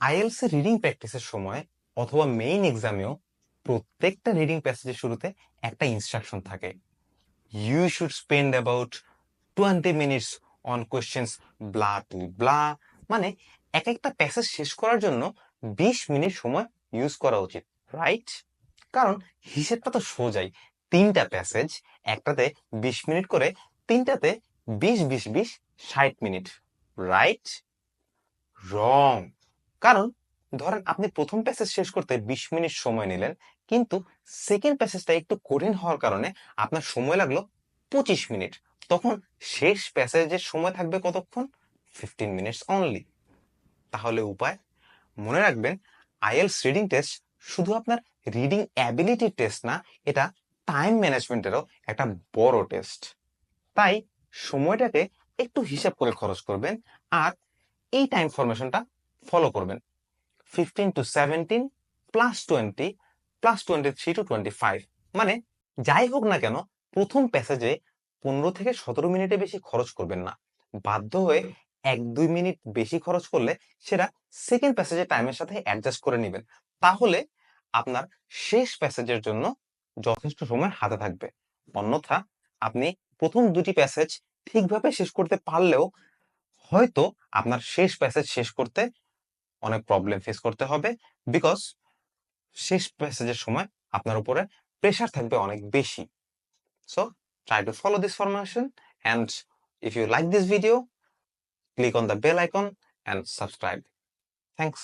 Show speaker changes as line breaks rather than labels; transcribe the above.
IELTS এর reading প্র্যাকটিসের সময় অথবা মেইন এক্সামেও প্রত্যেকটা রিডিং প্যাসেজের শুরুতে একটা ইনস্ট্রাকশন থাকে। You should spend about 20 minutes on questions blah to blah. মানে এক একটা প্যাসেজ শেষ করার জন্য 20 মিনিট সময় ইউজ করা উচিত, রাইট? কারণ হিসেবটা তো সোজাই, তিনটা প্যাসেজ, একটাতে 20 মিনিট করে, তিনটাতে 20 20 20 60 মিনিট, রাইট? রং। কারণ ধরেন আপনি প্রথম প্যাসেজ শেষ করতে 20 মিনিট সময় নিলেন, কিন্তু সেকেন্ড প্যাসেজটা একটু কঠিন হওয়ার কারণে আপনার সময় লাগলো 25 মিনিট। তখন শেষ প্যাসেজের সময় থাকবে কতক্ষণ? 15 মিনিটস অনলি। তাহলে উপায়? মনে রাখবেন, আইএলস রিডিং টেস্ট শুধু আপনার রিডিং অ্যাবিলিটি টেস্ট না, এটা টাইম ম্যানেজমেন্টেরও একটা বড় টেস্ট। তাই সময়টাকে একটু হিসাব করে খরচ করবেন, আর এই টাইম ফরমেশনটা ফলো করবেন। 15 to 17 প্লাস 20 প্লাস 23 to 25। মানে যাই হোক না কেন, প্রথম প্যাসেজে 15 থেকে 17 মিনিটে বেশি খরচ করবেন না। বাধ্য হয়ে 1-2 মিনিট বেশি খরচ করলে সেটা সেকেন্ড প্যাসেজের টাইমের সাথে অ্যাডজাস্ট করে নেবেন। তাহলে আপনার শেষ প্যাসেজের জন্য যথেষ্ট সময় হাতে থাকবে। অন্যথা আপনি প্রথম দুটি প্যাসেজ ঠিকভাবে শেষ করতে পারলেও হয়তো আপনার শেষ প্যাসেজ শেষ করতে অনেক প্রবলেম ফেস করতে হবে, বিকজ শেষ প্যাসেজের সময় আপনার উপরে প্রেশার থাকবে অনেক বেশি। So try to follow this formation, and if you like this video, click on the bell icon and subscribe. Thanks.